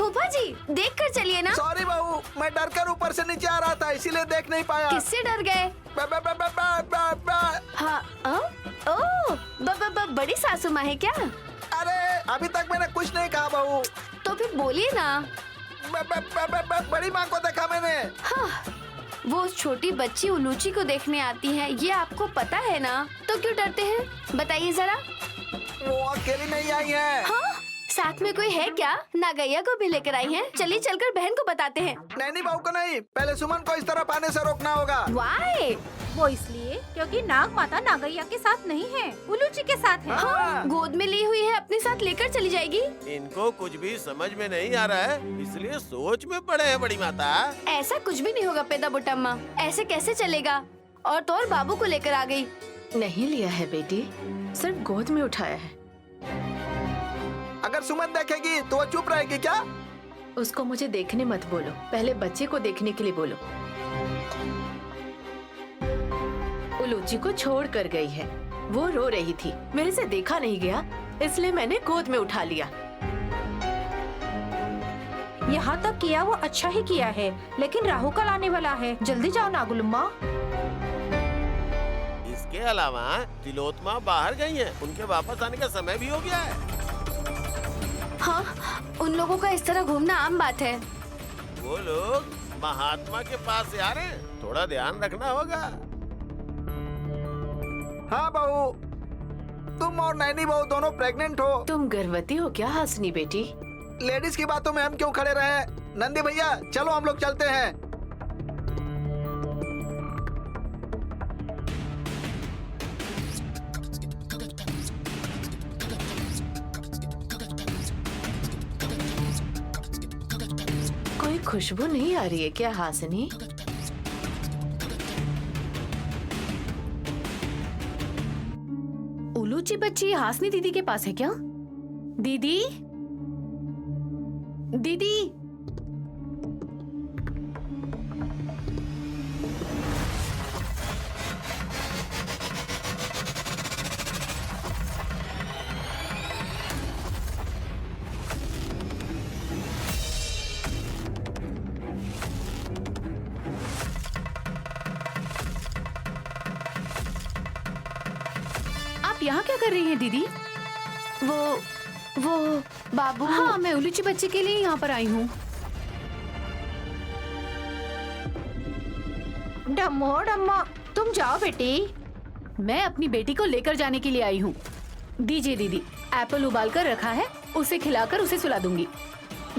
फूफा जी देख कर चलिए ना। सॉरी बहू, मैं डर कर ऊपर से नीचे आ रहा था, इसीलिए देख नहीं पाया। किससे डर गए? हाँ ओह बड़ी सासू माँ है क्या? अरे अभी तक मैंने कुछ नहीं कहा बहू। तो फिर बोलिए ना। बड़ी माँ को देखा मैंने। हाँ, वो छोटी बच्ची उलूची को देखने आती है, ये आपको पता है ना, तो क्यों डरते हैं बताइए जरा। वो अकेली नहीं आई है। हाँ, साथ में कोई है क्या? नागैया को भी लेकर आई हैं। चलिए चलकर बहन को बताते हैं। नहीं बहू को नहीं, पहले सुमन को इस तरफ आने से रोकना होगा। वाई? वो इसलिए क्योंकि नाग माता नागैया के साथ नहीं है, उलूची के साथ है। हाँ, गोद में ली हुई है, अपने साथ लेकर चली जाएगी। इनको कुछ भी समझ में नहीं आ रहा है, इसलिए सोच में पड़े हैं बड़ी माता। ऐसा कुछ भी नहीं होगा पेदा बुटम्मा, ऐसे कैसे चलेगा? और तो और बाबू को लेकर आ गई। नहीं लिया है बेटी, सिर्फ गोद में उठाया है। अगर सुमन देखेगी तो वो चुप रहेगी क्या? उसको मुझे देखने मत बोलो, पहले बच्चे को देखने के लिए बोलो। उलूची को छोड़ कर गई है, वो रो रही थी, मेरे से देखा नहीं गया, इसलिए मैंने गोद में उठा लिया। यहाँ तक किया वो अच्छा ही किया है, लेकिन राहु कल आने वाला है, जल्दी जाओ नागुलम्मा। इसके अलावा तिलोत्मा बाहर गई हैं, उनके वापस आने का समय भी हो गया है। हाँ, उन लोगों का इस तरह घूमना आम बात है। वो लोग महात्मा के पास से आ रहे हैं, थोड़ा ध्यान रखना होगा। हाँ बहू, तुम और नैनी बहू दोनों प्रेग्नेंट हो। तुम गर्भवती हो क्या हासनी बेटी? लेडीज की बातों में हम क्यों खड़े रहे? नंदी भैया चलो हम लोग चलते हैं। कोई खुशबू नहीं आ रही है क्या हासनी? उलूची बच्ची हासनी दीदी के पास है क्या? दीदी दीदी आप यहाँ क्या कर रही हैं दीदी? वो बाबू। हाँ, मैं उलूची बच्ची के लिए यहाँ पर आई हूँ। डम्मो डम्मा, तुम जाओ बेटी। मैं अपनी बेटी को लेकर जाने के लिए आई हूँ। दीजिए दीदी, एप्पल उबाल कर रखा है, उसे खिलाकर उसे सुला दूंगी।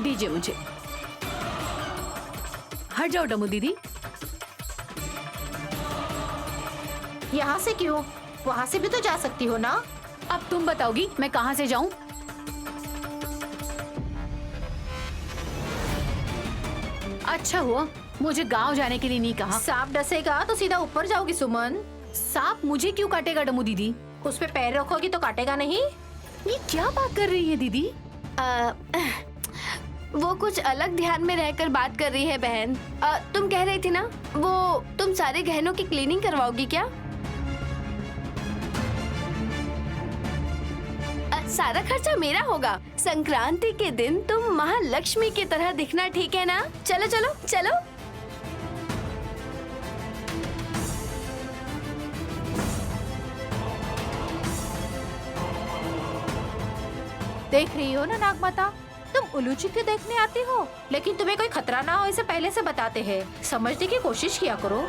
दीजिए मुझे। हट जाओ डम्मू दीदी। यहाँ से क्यों? वहाँ से भी तो जा सकती हो ना। अब तुम बताओगी मैं कहाँ से जाऊँ? अच्छा हुआ मुझे गांव जाने के लिए नहीं कहा। सांप डसेगा तो सीधा ऊपर जाओगी सुमन। सांप मुझे क्यों काटेगा डम्मू दीदी? उस पे पैर रखोगी तो काटेगा नहीं। ये क्या बात कर रही है दीदी? वो कुछ अलग ध्यान में रहकर बात कर रही है बहन। तुम कह रही थी ना, वो तुम सारे गहनों की क्लीनिंग करवाओगी क्या? सारा खर्चा मेरा होगा। संक्रांति के दिन तुम महालक्ष्मी की तरह दिखना, ठीक है ना? चलो चलो चलो। देख रही हो ना नाग माता, तुम उलूची के देखने आती हो, लेकिन तुम्हें कोई खतरा ना हो इसे पहले से बताते हैं। समझने की कोशिश किया करो।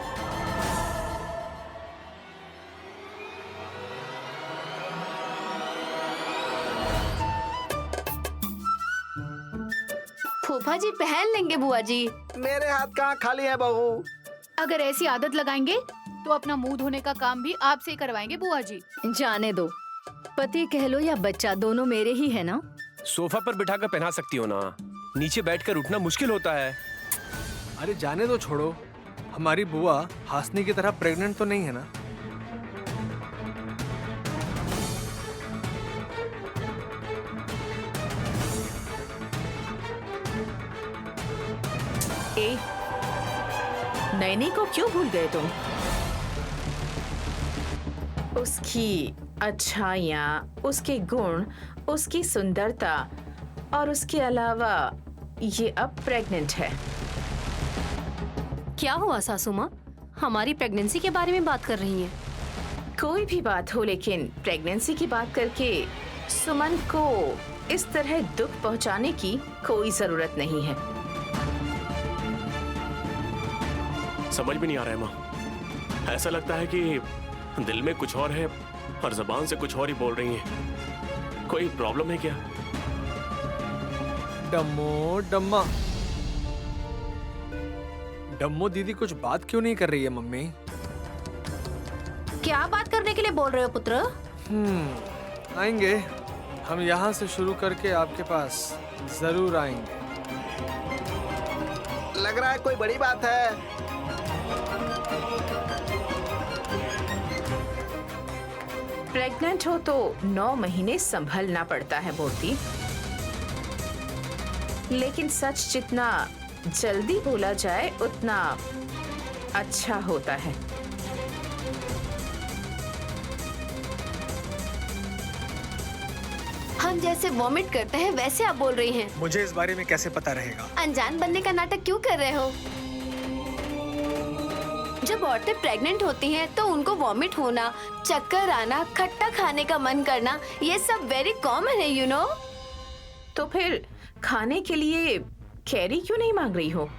फूफा जी पहन लेंगे बुआ जी। मेरे हाथ कहाँ खाली है बहू। अगर ऐसी आदत लगाएंगे तो अपना मुंह धोने का काम भी आपसे ही करवाएंगे बुआ जी। जाने दो, पति कह लो या बच्चा, दोनों मेरे ही है ना। सोफा पर बिठाकर पहना सकती हो ना, नीचे बैठकर उठना मुश्किल होता है। अरे जाने दो, छोड़ो। हमारी बुआ हासनी की तरह प्रेग्नेंट तो नहीं है ना? ए, नैनी को क्यों भूल गए तुम? उसकी अच्छाइयाँ, उसके गुण, उसकी सुंदरता और उसके अलावा ये अब प्रेग्नेंट है। क्या हुआ सासू माँ? हमारी प्रेगनेंसी के बारे में बात कर रही हैं। कोई भी बात हो, लेकिन प्रेगनेंसी की बात करके सुमन को इस तरह दुख पहुंचाने की कोई जरूरत नहीं है। समझ भी नहीं आ रहा है माँ। ऐसा लगता है कि दिल में कुछ और है और जबान से कुछ और ही बोल रही हैं। कोई प्रॉब्लम है क्या? डम्मो डम्मा, डम्मो दीदी कुछ बात क्यों नहीं कर रही है मम्मी? क्या बात करने के लिए बोल रहे हो पुत्र? आएंगे। हम यहाँ से शुरू करके आपके पास जरूर आएंगे। लग रहा है कोई बड़ी बात है। प्रेग्नेंट हो तो 9 महीने संभलना पड़ता है बोलती, लेकिन सच जितना जल्दी बोला जाए उतना अच्छा होता है। हम जैसे वॉमिट करते हैं वैसे आप बोल रही हैं। मुझे इस बारे में कैसे पता रहेगा? अनजान बनने का नाटक क्यों कर रहे हो? जब औरतें प्रेग्नेंट होती हैं तो उनको वॉमिट होना, चक्कर आना, खट्टा खाने का मन करना, ये सब वेरी कॉमन है, यू नो। तो फिर खाने के लिए कैरी क्यों नहीं मांग रही हो?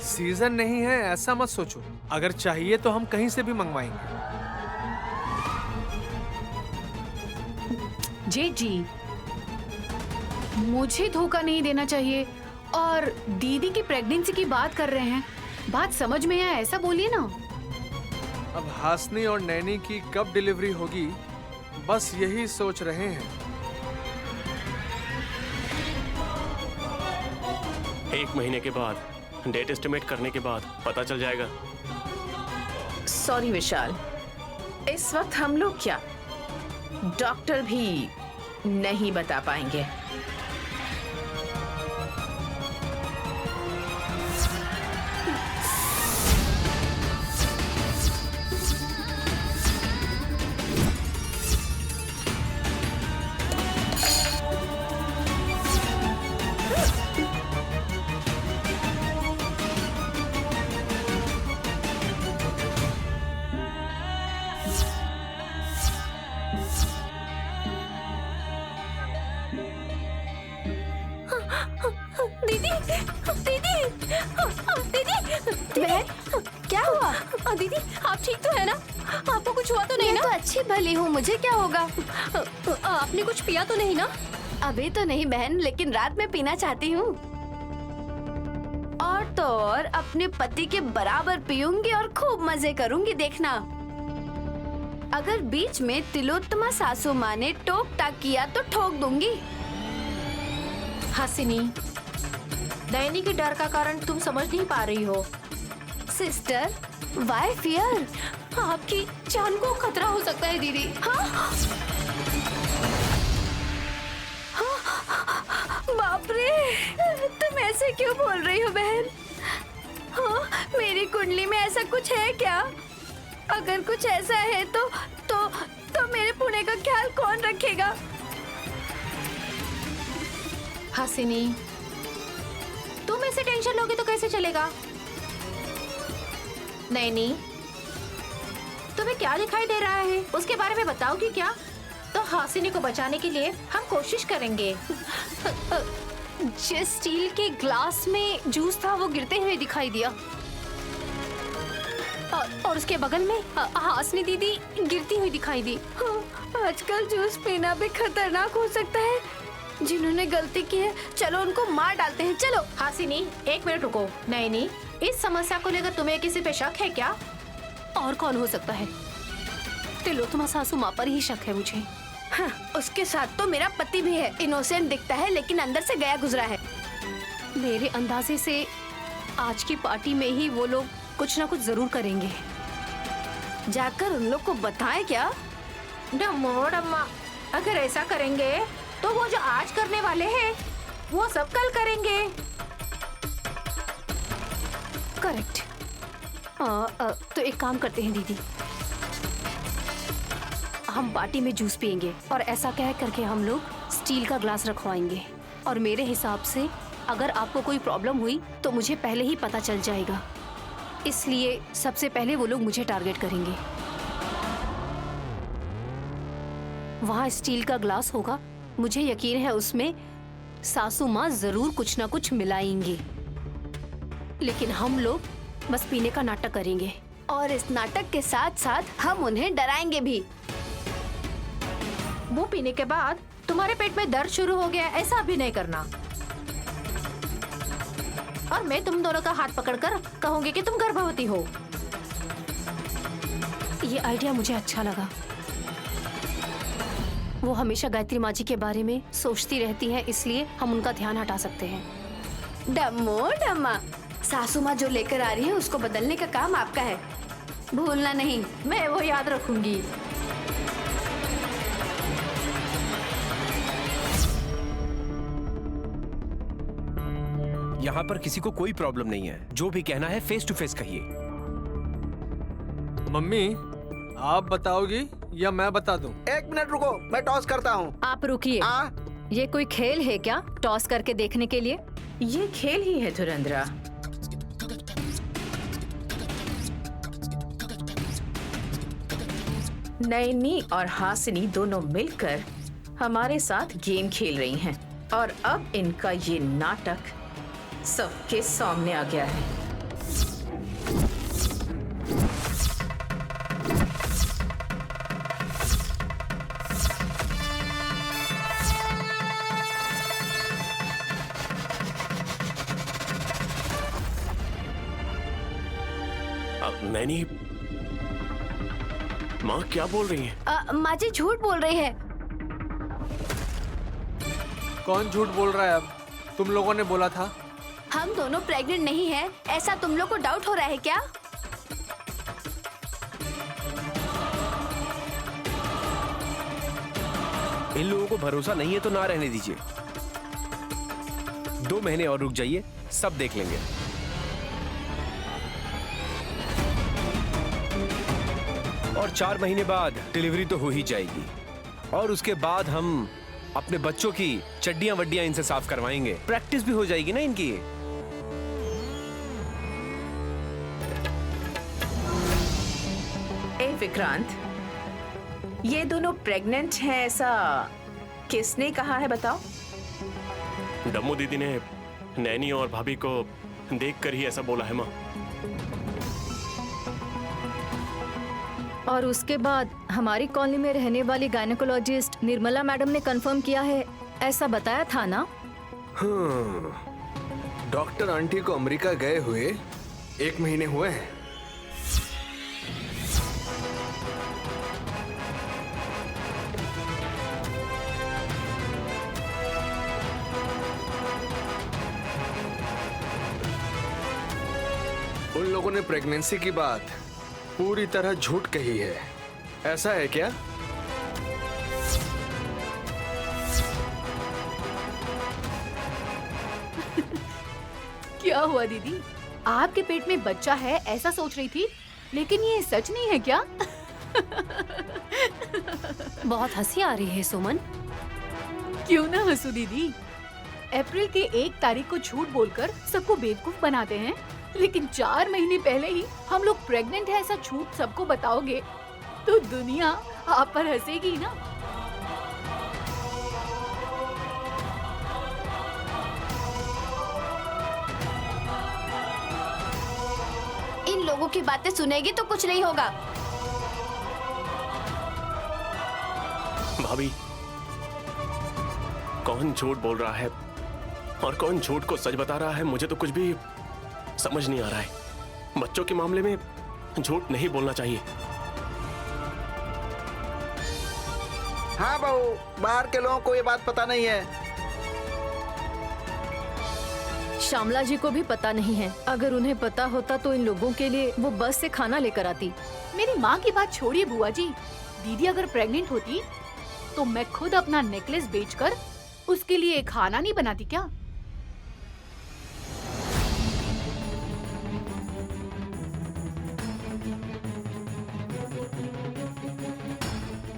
सीजन नहीं है ऐसा मत सोचो। अगर चाहिए तो हम कहीं से भी मंगवाएंगे। जी, मुझे धोखा नहीं देना चाहिए। और दीदी की प्रेगनेंसी की बात कर रहे हैं, बात समझ में आया ऐसा बोलिए ना। अब हासनी और नैनी की कब डिलीवरी होगी, बस यही सोच रहे हैं। 1 महीने के बाद, डेट एस्टिमेट करने के बाद पता चल जाएगा। सॉरी विशाल, इस वक्त हम लोग क्या, डॉक्टर भी नहीं बता पाएंगे। क्या हुआ? दीदी आप ठीक तो है ना? आपको कुछ हुआ तो नहीं मैं ना? तो अच्छी भली हूँ, मुझे क्या होगा? आपने कुछ पिया तो नहीं ना? अभी तो नहीं बहन, लेकिन रात में पीना चाहती हूँ। और तो और अपने पति के बराबर पीऊंगी और खूब मजे करूंगी, देखना। अगर बीच में तिलोत्तमा सासू माँ ने टोक टाक किया तो ठोक दूंगी। हसीनी, नैनी के डर का कारण तुम समझ नहीं पा रही हो। Sister, why fear? आपकी जान को खतरा हो सकता है दीदी। बाप रे, तुम ऐसे क्यों बोल रही हो बहन? हाँ, मेरी कुंडली में ऐसा कुछ है क्या? अगर कुछ ऐसा है तो मेरे पुणे का ख्याल कौन रखेगा? हसीनी, तुम ऐसे टेंशन लोगे तो कैसे चलेगा? नैनी, तुम्हें क्या दिखाई दे रहा है उसके बारे में बताओगी क्या? तो हासिनी को बचाने के लिए हम कोशिश करेंगे। जिस स्टील के ग्लास में जूस था वो गिरते हुए दिखाई दिया। और उसके बगल में हासिनी दीदी गिरती हुई दिखाई दी। आजकल जूस पीना भी खतरनाक हो सकता है। जिन्होंने गलती की है, चलो उनको मार डालते हैं। चलो। हासिनी, 1 मिनट रुको। नैनी, इस समस्या को लेकर तुम्हें किसी पे शक है क्या? और कौन हो सकता है? तिलोत्तमा सासू माँ पर ही शक है मुझे। हाँ, उसके साथ तो मेरा पति भी है। इनोसेंट दिखता है लेकिन अंदर से गया गुजरा है। मेरे अंदाजे से आज की पार्टी में ही वो लोग कुछ ना कुछ जरूर करेंगे। जाकर उन लोग को बताएं क्या? डम्मो डम्मा, अगर ऐसा करेंगे तो वो जो आज करने वाले हैं वो सब कल करेंगे। करेक्ट। तो एक काम करते हैं दीदी, हम पार्टी में जूस पियेंगे और ऐसा कह करके हम लोग स्टील का ग्लास रखवाएंगे। और मेरे हिसाब से अगर आपको कोई प्रॉब्लम हुई तो मुझे पहले ही पता चल जाएगा, इसलिए सबसे पहले वो लोग मुझे टारगेट करेंगे। वहाँ स्टील का ग्लास होगा, मुझे यकीन है उसमें सासू माँ जरूर कुछ ना कुछ मिलाएंगी, लेकिन हम लोग बस पीने का नाटक करेंगे। और इस नाटक के साथ साथ हम उन्हें डराएंगे भी। वो पीने के बाद तुम्हारे पेट में दर्द शुरू हो गया, ऐसा भी नहीं करना। और मैं तुम दोनों का हाथ पकड़कर कहूंगी कि तुम गर्भवती हो। ये आइडिया मुझे अच्छा लगा। वो हमेशा गायत्री माँ जी के बारे में सोचती रहती हैं, इसलिए हम उनका ध्यान हटा सकते हैं। डम्मो डम्मा, सासू माँ जो लेकर आ रही है उसको बदलने का काम आपका है, भूलना नहीं। मैं वो याद रखूंगी। यहाँ पर किसी को कोई प्रॉब्लम नहीं है, जो भी कहना है फेस टू फेस कहिए। मम्मी, आप बताओगी या मैं बता दूं? 1 मिनट रुको, मैं टॉस करता हूँ। आप रुकिए। ये कोई खेल है क्या, टॉस करके देखने के लिए? ये खेल ही है धुरंधरा। नैनी और हासिनी दोनों मिलकर हमारे साथ गेम खेल रही हैं और अब इनका ये नाटक सबके सामने आ गया है। नैनी, माँ क्या बोल रही है? माँ जी झूठ बोल रही है। कौन झूठ बोल रहा है? अब तुम लोगों ने बोला था। हम दोनों प्रेग्नेंट नहीं हैं, ऐसा तुम लोग को डाउट हो रहा है क्या? इन लोगों को भरोसा नहीं है तो ना रहने दीजिए। 2 महीने और रुक जाइए, सब देख लेंगे। और 4 महीने बाद डिलीवरी तो हो ही जाएगी, और उसके बाद हम अपने बच्चों की चड्डियां वड्डियां इनसे साफ करवाएंगे। प्रैक्टिस भी हो जाएगी ना इनकी। ए विक्रांत, ये दोनों प्रेग्नेंट हैं ऐसा किसने कहा है, बताओ? डम्मू दीदी ने नैनी और भाभी को देखकर ही ऐसा बोला है माँ। और उसके बाद हमारी कॉलोनी में रहने वाली गायनेकोलॉजिस्ट निर्मला मैडम ने कंफर्म किया है, ऐसा बताया था ना? हाँ, डॉक्टर आंटी को अमेरिका गए हुए 1 महीने हुए हैं। उन लोगों ने प्रेगनेंसी की बात पूरी तरह झूठ कही है, ऐसा है क्या? क्या हुआ दीदी? आपके पेट में बच्चा है ऐसा सोच रही थी, लेकिन ये सच नहीं है क्या? बहुत हंसी आ रही है सुमन। क्यों ना हंसू दीदी, अप्रैल के 1 तारीख को झूठ बोलकर सबको बेवकूफ बनाते हैं, लेकिन 4 महीने पहले ही हम लोग प्रेग्नेंट है ऐसा झूठ सबको बताओगे तो दुनिया आप पर हंसेगी ना। इन लोगों की बातें सुनेगी तो कुछ नहीं होगा। भाभी, कौन झूठ बोल रहा है और कौन झूठ को सच बता रहा है, मुझे तो कुछ भी समझ नहीं आ रहा है। बच्चों के मामले में झूठ नहीं बोलना चाहिए। हाँ बहू, बाहर के लोगों को ये बात पता नहीं है। श्यामला जी को भी पता नहीं है। अगर उन्हें पता होता तो इन लोगों के लिए वो बस से खाना लेकर आती। मेरी माँ की बात छोड़िए बुआ जी, दीदी अगर प्रेग्नेंट होती तो मैं खुद अपना नेकलेस बेचकर उसके लिए खाना नहीं बनाती क्या?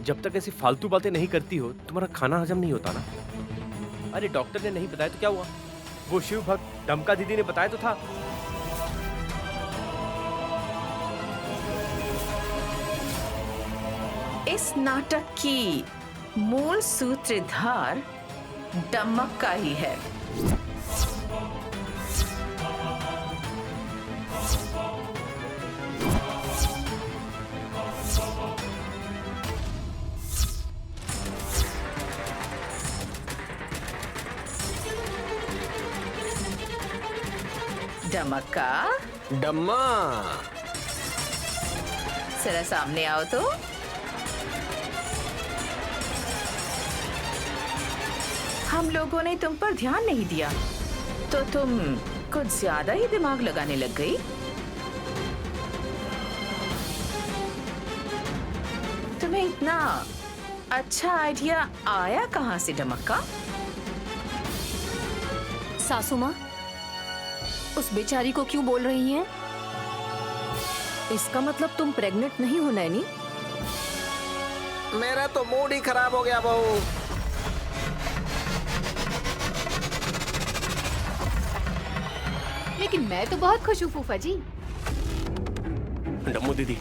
जब तक ऐसी फालतू बातें नहीं करती हो, तुम्हारा खाना हजम नहीं होता ना। अरे डॉक्टर ने नहीं बताया तो क्या हुआ? वो शिव भक्त डमका दीदी ने बताया तो था। इस नाटक की मूल सूत्रधार डमक्का ही है। डमक्का, डम्मा, जरा सामने आओ तो। हम लोगों ने तुम पर ध्यान नहीं दिया तो तुम कुछ ज्यादा ही दिमाग लगाने लग गई। तुम्हें इतना अच्छा आइडिया आया कहाँ से डमक्का? सासू माँ, उस बेचारी को क्यों बोल रही हैं? इसका मतलब तुम प्रेग्नेंट नहीं हो नैनी? मेरा तो मूड ही खराब हो गया बहू। लेकिन मैं तो बहुत खुश हूँ फूफा जी। डम्मू दीदी,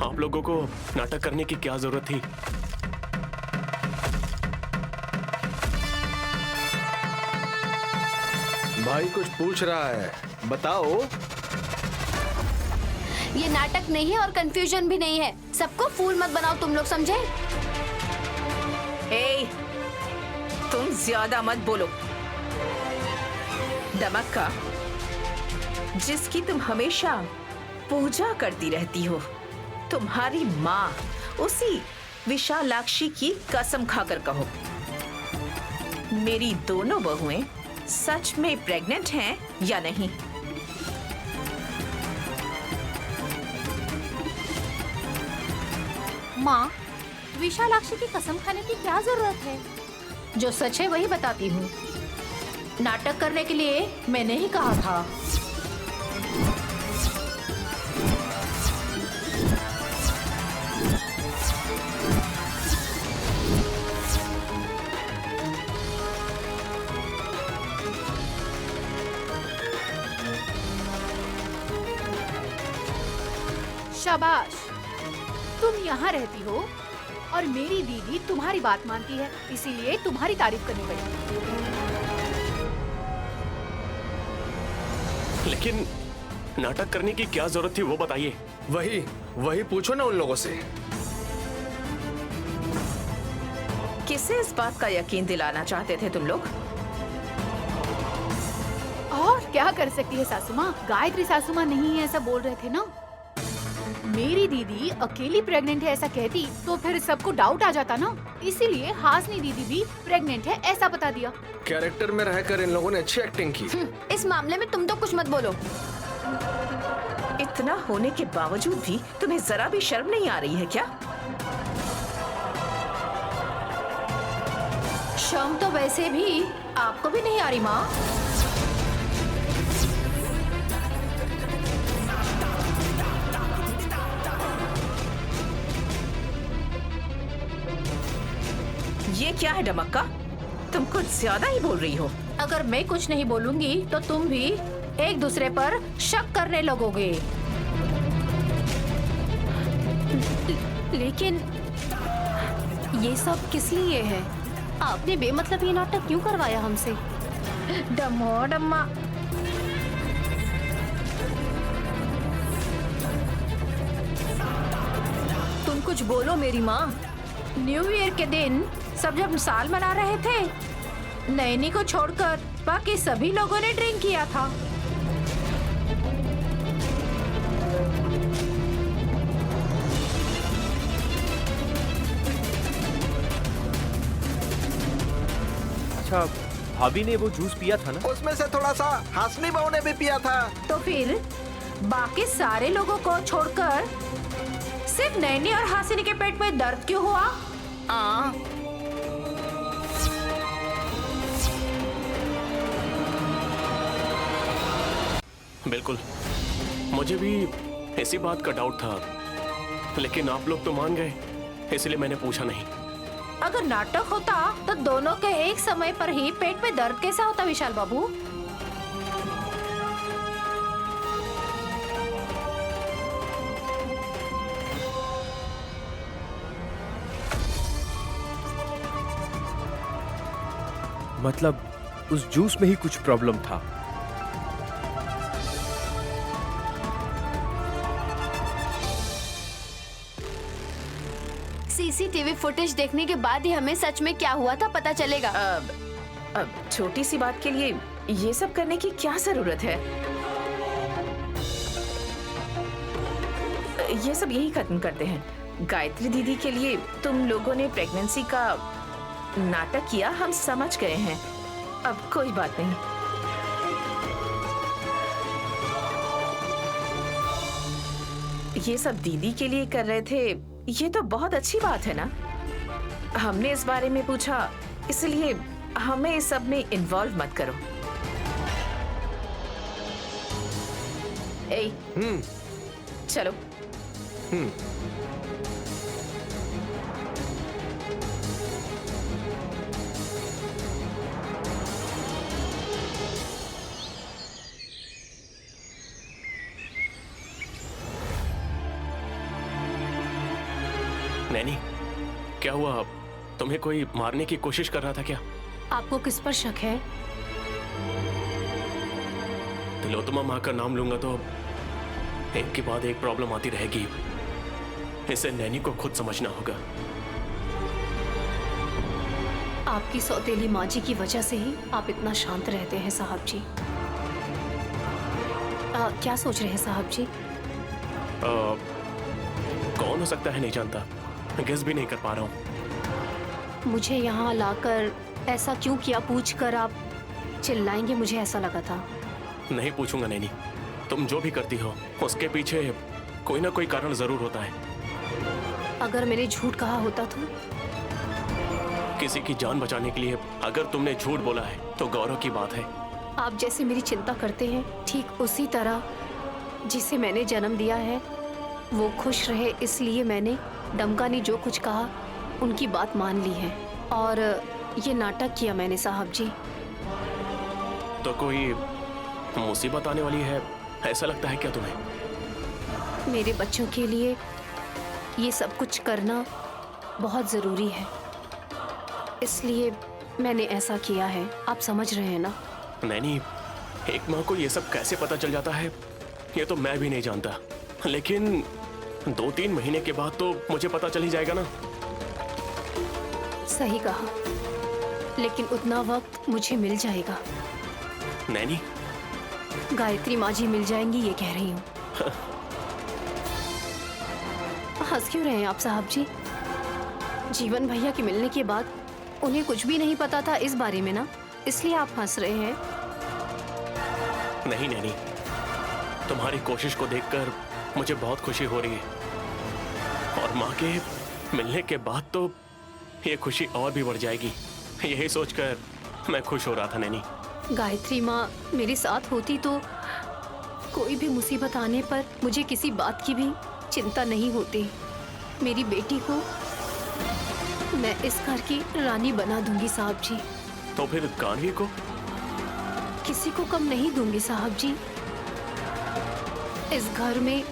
आप लोगों को नाटक करने की क्या जरूरत थी? भाई कुछ पूछ रहा है, बताओ। ये नाटक नहीं है और कंफ्यूजन भी नहीं है। सबको फूल मत बनाओ तुम लोग, समझे? ए, तुम ज्यादा मत बोलो। डमक्का, जिसकी तुम हमेशा पूजा करती रहती हो, तुम्हारी माँ उसी विशालाक्षी की कसम खाकर कहो, मेरी दोनों बहुएं सच में प्रेग्नेंट हैं या नहीं? माँ, विशालाक्षी की कसम खाने की क्या जरूरत है? जो सच है वही बताती हूँ। नाटक करने के लिए मैंने ही कहा था। शाबाश, तुम यहाँ रहती हो और मेरी दीदी तुम्हारी बात मानती है, इसीलिए तुम्हारी तारीफ करनी पड़ी। लेकिन नाटक करने की क्या जरूरत थी वो बताइए। वही पूछो ना उन लोगों से। किसे इस बात का यकीन दिलाना चाहते थे तुम लोग? और क्या कर सकती है सासू माँ? गायत्री सासू माँ नहीं है ऐसा बोल रहे थे ना। मेरी दीदी अकेली प्रेग्नेंट है ऐसा कहती तो फिर सबको डाउट आ जाता ना, इसीलिए हासनी दीदी भी प्रेग्नेंट है ऐसा बता दिया। कैरेक्टर में रहकर इन लोगों ने अच्छी एक्टिंग की। इस मामले में तुम तो कुछ मत बोलो। इतना होने के बावजूद भी तुम्हें जरा भी शर्म नहीं आ रही है क्या? शर्म तो वैसे भी आपको भी नहीं आ रही माँ। ये क्या है डमक्का? तुम कुछ ज्यादा ही बोल रही हो। अगर मैं कुछ नहीं बोलूंगी तो तुम भी एक दूसरे पर शक करने लगोगे। लेकिन ये सब किस लिए है? आपने बेमतलब ये नाटक क्यों करवाया हमसे? डम्मो डम्मा, तुम कुछ बोलो मेरी माँ। न्यू ईयर के दिन सब जब साल मना रहे थे, नैनी को छोड़कर बाकी सभी लोगों ने ड्रिंक किया था। अच्छा, भाभी ने वो जूस पिया था ना? उसमें से थोड़ा सा हासनी बहू ने भी पिया था। तो फिर बाकी सारे लोगों को छोड़कर सिर्फ नैनी और हासिनी के पेट में दर्द क्यों हुआ? बिल्कुल, मुझे भी इसी बात का डाउट था, लेकिन आप लोग तो मान गए, इसलिए मैंने पूछा नहीं। अगर नाटक होता तो दोनों के एक समय पर ही पेट में दर्द कैसा होता विशाल बाबू? मतलब उस जूस में ही कुछ प्रॉब्लम था। सीसीटीवी फुटेज देखने के बाद ही हमें सच में क्या हुआ था पता चलेगा। अब छोटी सी बात के लिए ये सब करने की क्या जरूरत है? ये सब यही खत्म करते हैं। गायत्री दीदी के लिए तुम लोगों ने प्रेगनेंसी का नाटक किया, हम समझ गए हैं। अब कोई बात नहीं। ये सब दीदी के लिए कर रहे थे, ये तो बहुत अच्छी बात है ना। हमने इस बारे में पूछा, इसलिए हमें इस सब में इन्वॉल्व मत करो। ए, चलो। नैनी, क्या हुआ? तुम्हें कोई मारने की कोशिश कर रहा था क्या? आपको किस पर शक है? तिलोत्तमा माँ का नाम लूंगा तो एक के बाद एक प्रॉब्लम आती रहेगी। इसे नैनी को खुद समझना होगा। आपकी सौतेली माँ जी की वजह से ही आप इतना शांत रहते हैं साहब जी। क्या सोच रहे हैं साहब जी? कौन हो सकता है नहीं जानता, गेस भी नहीं कर पा रहा हूँ। मुझे यहाँ लाकर ऐसा क्यों किया पूछकर आप चिल्लाएंगे, मुझे ऐसा लगा था। नहीं पूछूंगा नैनी, तुम जो भी करती हो उसके पीछे कोई ना कोई कारण जरूर होता है। अगर मैंने झूठ कहा होता तो? किसी की जान बचाने के लिए अगर तुमने झूठ बोला है तो गौरव की बात है। आप जैसे मेरी चिंता करते हैं, ठीक उसी तरह जिसे मैंने जन्म दिया है वो खुश रहे, इसलिए मैंने डमका ने जो कुछ कहा उनकी बात मान ली है और ये नाटक किया मैंने साहब जी। तो कोई मुसीबत आने वाली है ऐसा लगता है क्या तुम्हें? मेरे बच्चों के लिए ये सब कुछ करना बहुत ज़रूरी है, इसलिए मैंने ऐसा किया है। आप समझ रहे हैं ना? नैनी, एक माँ को ये सब कैसे पता चल जाता है ये तो मैं भी नहीं जानता, लेकिन 2-3 महीने के बाद तो मुझे पता चल ही जाएगा ना। सही कहा, लेकिन उतना वक्त मुझे मिल जाएगा। नैनी, गायत्री माँ जी मिल जाएंगी ये कह रही हूँ। हंस क्यों रहे हैं आप साहब जी? जीवन भैया के मिलने के बाद उन्हें कुछ भी नहीं पता था इस बारे में ना, इसलिए आप हंस रहे हैं। नहीं नैनी, तुम्हारी कोशिश को देखकर मुझे बहुत खुशी हो रही है और माँ के मिलने के बाद तो ये खुशी और भी बढ़ जाएगी। यही सोचकर मैं खुश हो रहा था नैनी। गायत्री माँ मेरे साथ होती तो कोई भी मुसीबत आने पर मुझे किसी बात की भी चिंता नहीं होती। मेरी बेटी को मैं इस घर की रानी बना दूंगी साहब जी। तो फिर गानवी को? किसी को कम नहीं दूंगी साहब जी। इस घर में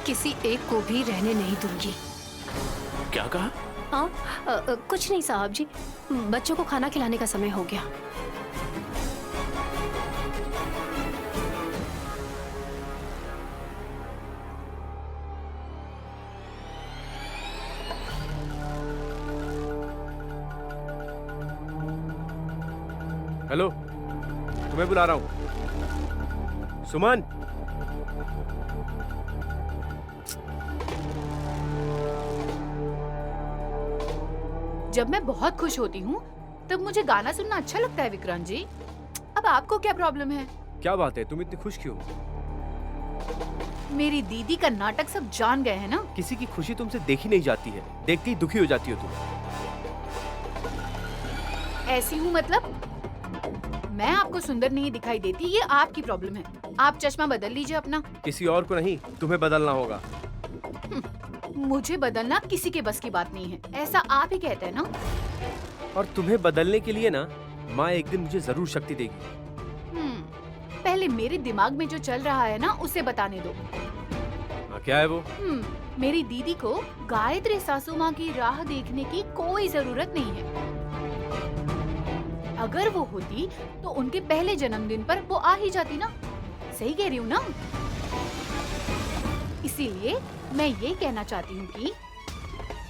किसी एक को भी रहने नहीं दूंगी। क्या कहा? हाँ, कुछ नहीं साहब जी, बच्चों को खाना खिलाने का समय हो गया। हेलो, तुम्हें बुला रहा हूँ। सुमन, जब मैं बहुत खुश होती हूँ तब मुझे गाना सुनना अच्छा लगता है विक्रांत जी। अब आपको क्या प्रॉब्लम है? क्या बात है, तुम इतनी खुश क्यों हो? मेरी दीदी का नाटक सब जान गए हैं ना। किसी की खुशी तुमसे देखी नहीं जाती है, देखते ही दुखी हो जाती हो तुम। ऐसी हूँ मतलब? मैं आपको सुंदर नहीं दिखाई देती, ये आपकी प्रॉब्लम है। आप चश्मा बदल लीजिए अपना। किसी और को नहीं, तुम्हें बदलना होगा। मुझे बदलना किसी के बस की बात नहीं है, ऐसा आप ही कहते हैं ना। और तुम्हें बदलने के लिए ना माँ एक दिन मुझे जरूर शक्ति देगी। पहले मेरे दिमाग में जो चल रहा है ना उसे बताने दो। क्या है वो? मेरी दीदी को गायत्री सासू माँ की राह देखने की कोई जरूरत नहीं है। अगर वो होती तो उनके पहले जन्मदिन पर वो आ ही जाती ना। सही कह रही हूँ ना? इसीलिए मैं ये कहना चाहती हूँ कि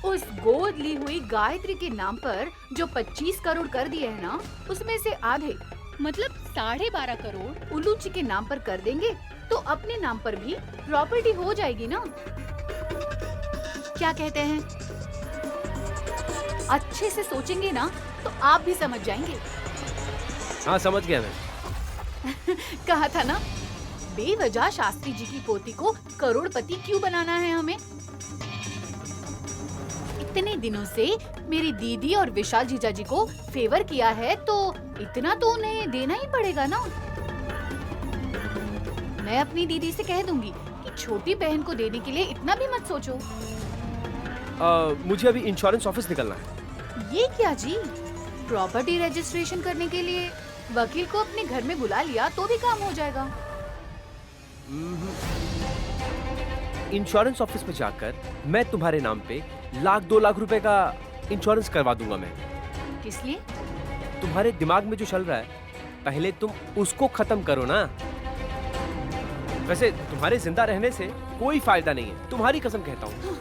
उस गोद ली हुई गायत्री के नाम पर जो 25 करोड़ कर दिए है ना, उसमें से आधे मतलब 12.5 करोड़ उल्लू जी के नाम पर कर देंगे तो अपने नाम पर भी प्रॉपर्टी हो जाएगी ना। क्या कहते हैं? अच्छे से सोचेंगे ना तो आप भी समझ जाएंगे। हाँ समझ गया मैं। कहा था ना, बेवजह शास्त्री जी की पोती को करोड़पति क्यों बनाना है हमें। इतने दिनों से मेरी दीदी और विशाल जीजा जी को फेवर किया है तो इतना तो उन्हें देना ही पड़ेगा ना। मैं अपनी दीदी से कह दूंगी कि छोटी बहन को देने के लिए इतना भी मत सोचो। मुझे अभी इंश्योरेंस ऑफिस निकलना है। ये क्या जी? प्रॉपर्टी रजिस्ट्रेशन करने के लिए वकील को अपने घर में बुला लिया तो भी काम हो जाएगा। इंश्योरेंस ऑफिस में जाकर मैं तुम्हारे नाम पे 1-2 लाख रुपए का इंश्योरेंस करवा दूंगा मैं। किस लिए? तुम्हारे दिमाग में जो चल रहा है पहले तुम उसको खत्म करो ना। वैसे तुम्हारे जिंदा रहने से कोई फायदा नहीं है, तुम्हारी कसम कहता हूँ।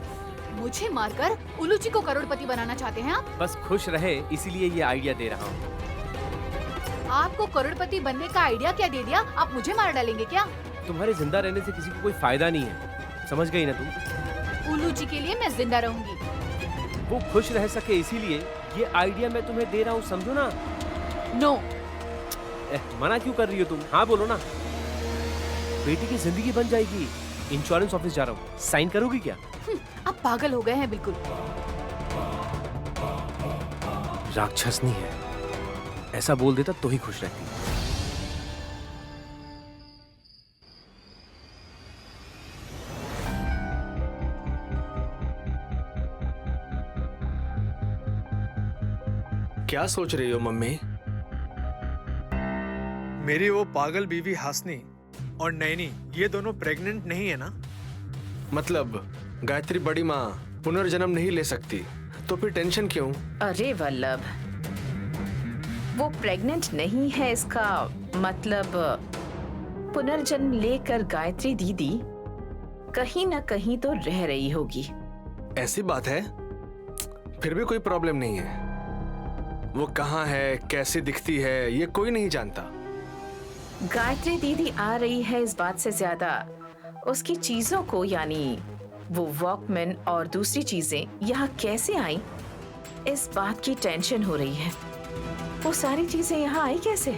मुझे मारकर उल्लू जी को करोड़पति बनाना चाहते हैं आप? बस खुश रहे इसीलिए ये आइडिया दे रहा हूँ। आपको करोड़पति बनने का आइडिया क्या दे दिया? आप मुझे मार डालेंगे क्या? तुम्हारे जिंदा रहने से किसी को कोई फायदा नहीं है, समझ गई ना तुम? उल्लू जी के लिए मैं जिंदा रहूंगी। वो खुश रह सके इसीलिए ये आइडिया मैं तुम्हें दे रहा हूँ, समझो ना। नो। मना क्यों कर रही हो तुम? हाँ बोलो ना। बेटी की जिंदगी बन जाएगी। इंश्योरेंस ऑफिस जा रहा हूँ, साइन करोगी क्या? आप पागल हो गए हैं बिल्कुल। राक्षस नहीं है, ऐसा बोल देता तो ही खुश रहती। क्या सोच रही हो मम्मी? मेरी वो पागल बीवी हासनी और नैनी ये दोनों प्रेग्नेंट नहीं है ना? मतलब गायत्री बड़ी माँ पुनर्जन्म नहीं ले सकती तो फिर टेंशन क्यों? अरे वल्लभ, वो प्रेग्नेंट नहीं है इसका मतलब पुनर्जन्म लेकर गायत्री दीदी कहीं ना कहीं तो रह रही होगी। ऐसी बात है? फिर भी कोई प्रॉब्लम नहीं है। वो कहाँ है, कैसी दिखती है, ये कोई नहीं जानता। गायत्री दीदी आ रही है इस बात से ज्यादा उसकी चीजों को, यानी वो वॉकमैन और दूसरी चीजें यहाँ कैसे आई, इस बात की टेंशन हो रही है। वो सारी चीजें यहाँ आई कैसे?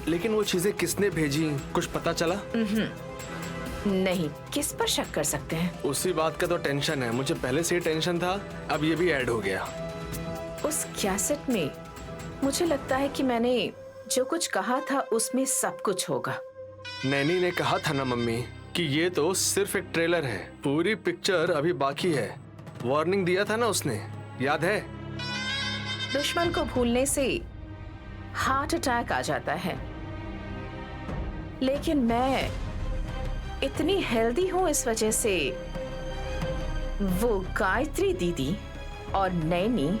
लेकिन वो चीजें किसने भेजी, कुछ पता चला? नहीं, किस पर शक कर सकते हैं? उसी बात का तो टेंशन है। मुझे पहले से ही टेंशन था, अब ये भी ऐड हो गया। उस कैसेट में मुझे लगता है कि मैंने जो कुछ कहा था उसमें सब कुछ होगा। नैनी ने कहा था ना मम्मी कि ये तो सिर्फ एक ट्रेलर है, पूरी पिक्चर अभी बाकी है। वार्निंग दिया था ना उसने, याद है? दुश्मन को भूलने से हार्ट अटैक आ जाता है, लेकिन मैं इतनी हेल्दी हूँ इस वजह से वो गायत्री दीदी और नैनी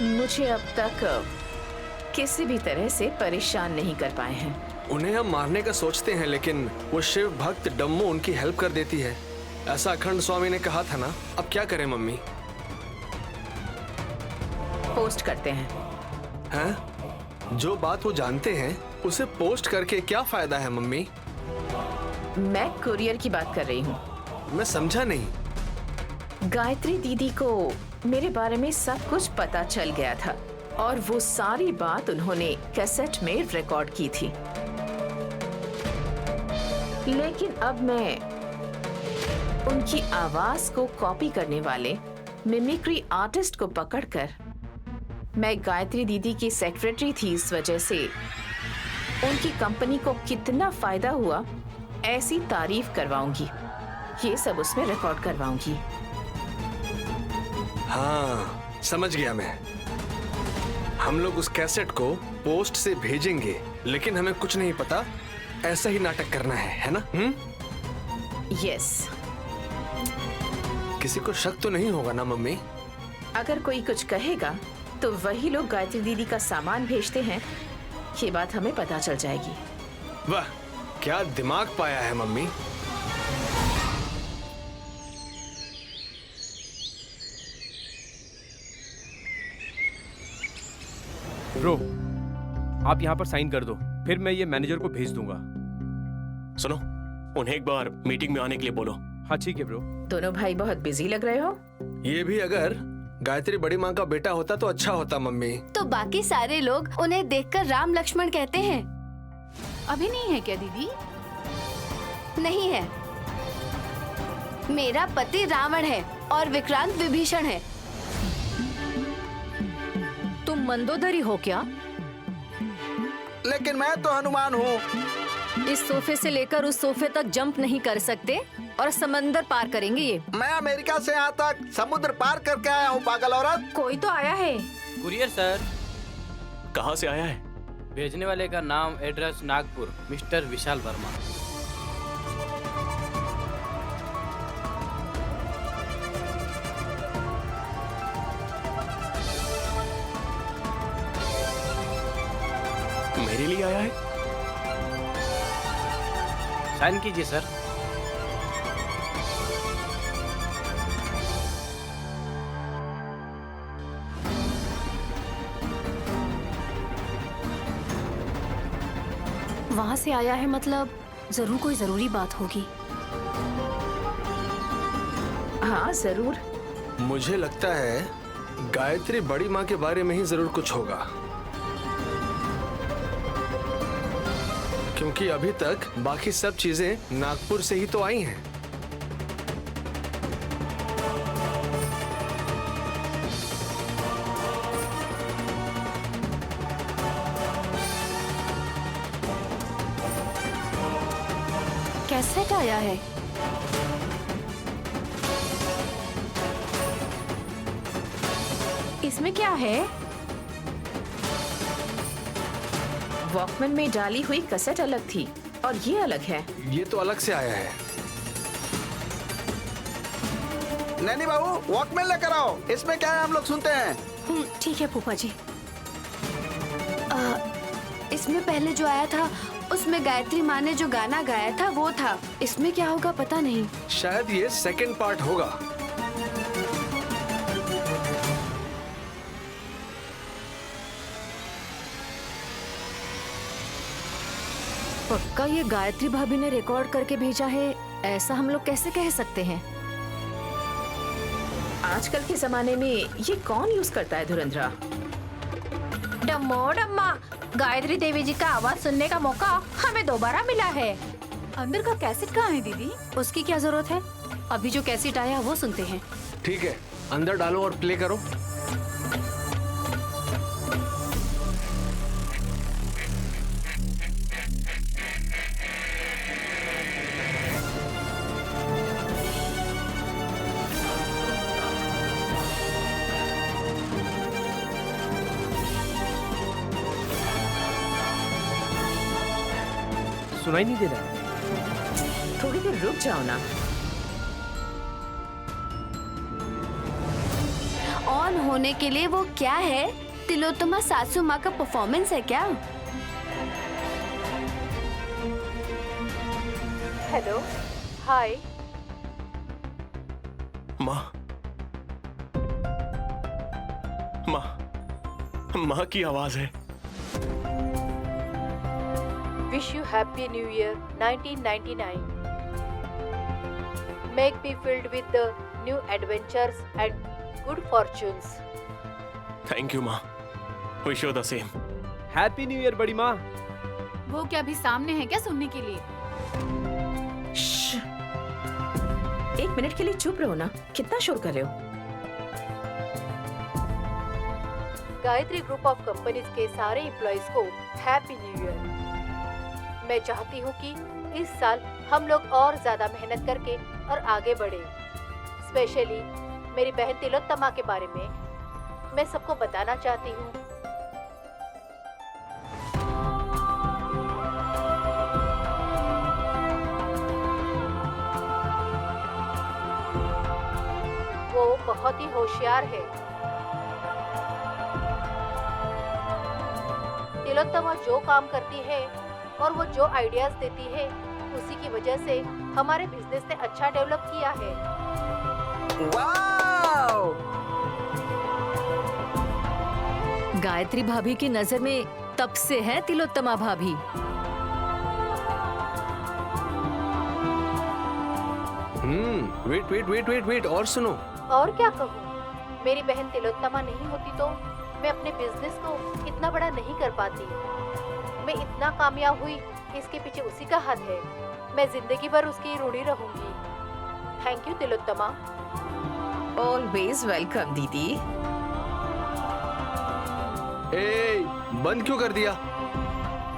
मुझे अब तक किसी भी तरह से परेशान नहीं कर पाए हैं। उन्हें हम मारने का सोचते हैं लेकिन वो शिव भक्त डम्मो उनकी हेल्प कर देती है, ऐसा अखंड स्वामी ने कहा था ना। अब क्या करें मम्मी? पोस्ट करते हैं। हैं? जो बात वो जानते हैं उसे पोस्ट करके क्या फायदा है मम्मी? मैं कुरियर की बात कर रही हूँ। मैं समझा नहीं। गायत्री दीदी को मेरे बारे में सब कुछ पता चल गया था और वो सारी बात उन्होंने कैसेट में रिकॉर्ड की थी, लेकिन अब मैं उनकी आवाज को कॉपी करने वाले मिमिक्री आर्टिस्ट को पकड़कर, मैं गायत्री दीदी की सेक्रेटरी थी इस वजह से उनकी कंपनी को कितना फायदा हुआ ऐसी तारीफ करवाऊंगी, ये सब उसमें रिकॉर्ड करवाऊंगी। हाँ, समझ गया मैं। हम लोग उस कैसेट को पोस्ट से भेजेंगे, लेकिन हमें कुछ नहीं पता, ऐसा ही नाटक करना है ना? यस। किसी को शक तो नहीं होगा ना मम्मी? अगर कोई कुछ कहेगा तो वही लोग गायत्री दीदी का सामान भेजते हैं, ये बात हमें पता चल जाएगी। वाह, क्या दिमाग पाया है मम्मी। ब्रो, आप यहाँ पर साइन कर दो, फिर मैं ये मैनेजर को भेज दूंगा। सुनो, उन्हें एक बार मीटिंग में आने के लिए बोलो। हाँ ठीक है ब्रो। दोनों भाई बहुत बिजी लग रहे हो। ये भी अगर गायत्री बड़ी माँ का बेटा होता तो अच्छा होता मम्मी। तो बाकी सारे लोग उन्हें देखकर राम लक्ष्मण कहते हैं। अभी नहीं है क्या दीदी? नहीं है। मेरा पति रावण है और विक्रांत विभीषण है। तुम मंदोदरी हो क्या? लेकिन मैं तो हनुमान हूँ। इस सोफे से लेकर उस सोफे तक जंप नहीं कर सकते और समंदर पार करेंगे ये। मैं अमेरिका से यहाँ तक समुद्र पार करके आया हूँ, पागल औरत। कोई तो आया है। Courier sir. कहाँ से आया है? भेजने वाले का नाम, एड्रेस नागपुर, मिस्टर विशाल वर्मा। मेरे लिए आया है? साइन कीजिए सर। वहां से आया है मतलब जरूर कोई जरूरी बात होगी। हाँ जरूर। मुझे लगता है गायत्री बड़ी माँ के बारे में ही जरूर कुछ होगा, क्योंकि अभी तक बाकी सब चीजें नागपुर से ही तो आई हैं। कैसेट आया है? इसमें क्या है? वॉकमैन में डाली हुई कैसेट अलग थी और ये अलग है। ये तो अलग से आया है। नैनी बाबू, वॉकमैन लेकर आओ। इसमें क्या है, हम लोग सुनते हैं। ठीक है फूफा जी। इसमें पहले जो आया था उसमें गायत्री माँ ने जो गाना गाया था वो था। इसमें क्या होगा पता नहीं। शायद ये सेकंड पार्ट होगा। पक्का ये गायत्री भाभी ने रिकॉर्ड करके भेजा है, ऐसा हम लोग कैसे कह सकते हैं? आजकल के जमाने में ये कौन यूज करता है धुरंधरा? डम्मो डम्मा, गायत्री देवी जी का आवाज सुनने का मौका हमें दोबारा मिला है। अंदर का कैसेट कहाँ है दीदी? उसकी क्या जरूरत है? अभी जो कैसेट आया वो सुनते हैं। ठीक है, अंदर डालो और प्ले करो। सुनाई नहीं दे रहा? थोड़ी देर रुक जाओ ना। ऑन होने के लिए वो क्या है? तिलोत्तमा सासू माँ का परफॉर्मेंस है क्या? हेलो, हाय। माँ, माँ, माँ की आवाज है। Wish you Happy New Year 1999. Make be filled with the new adventures and good fortunes. Thank you माँ। Wish you the same. Happy new year बड़ी माँ। वो क्या अभी सामने है क्या सुनने के लिए? एक मिनट के लिए चुप रहो ना, कितना शोर कर रहे हो? गायत्री ग्रुप ऑफ कंपनीज के सारे एम्प्लॉइज को हैप्पी न्यू ईयर। मैं चाहती हूँ कि इस साल हम लोग और ज्यादा मेहनत करके और आगे बढ़े। स्पेशली मेरी बहन तिलोत्तमा के बारे में मैं सबको बताना चाहती हूँ। वो बहुत ही होशियार है। तिलोत्तमा जो काम करती है और वो जो आइडियाज देती है, उसी की वजह से हमारे बिजनेस ने अच्छा डेवलप किया है। वाओ! गायत्री भाभी की नजर में तब से है तिलोत्तमा भाभी। Wait wait wait wait wait, और सुनो। और क्या कहूँ, मेरी बहन तिलोत्तमा नहीं होती तो मैं अपने बिजनेस को इतना बड़ा नहीं कर पाती। मैं इतना कामयाब हुई, इसके पीछे उसी का हाथ है। मैं जिंदगी भर उसकी ऋणी रहूंगी। Thank you Tilottama. Always welcome दीदी। ए, बंद क्यों कर दिया?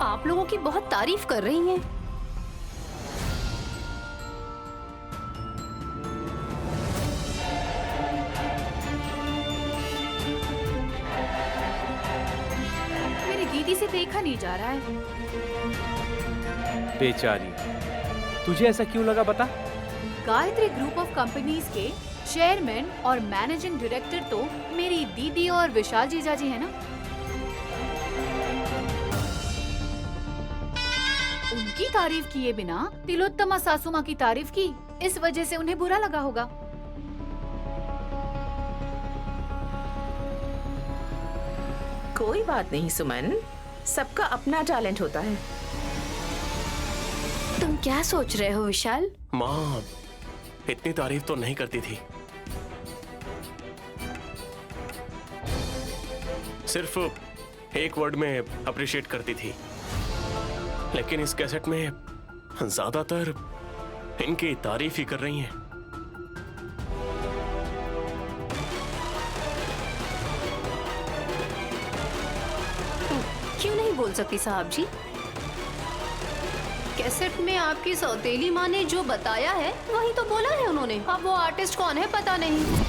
आप लोगों की बहुत तारीफ कर रही हैं। मेरी दीदी से देखा नहीं जा रहा है। बेचारी, तुझे ऐसा क्यों लगा बता? गायत्री ग्रुप ऑफ कंपनीज के चेयरमैन और मैनेजिंग डायरेक्टर तो मेरी दीदी और विशाल जीजा जी है ना। उनकी तारीफ किए बिना तिलोत्तमा सासू माँ की तारीफ की, इस वजह से उन्हें बुरा लगा होगा। कोई बात नहीं सुमन, सबका अपना टैलेंट होता है। तुम क्या सोच रहे हो विशाल? माँ इतनी तारीफ तो नहीं करती थी, सिर्फ एक वर्ड में अप्रिशिएट करती थी। लेकिन इस कैसेट में ज्यादातर इनकी तारीफ ही कर रही हैं। क्यों नहीं बोल सकती साहब जी? कैसेट में आपकी सौतेली माँ ने जो बताया है वही तो बोला है उन्होंने। अब वो आर्टिस्ट कौन है पता नहीं।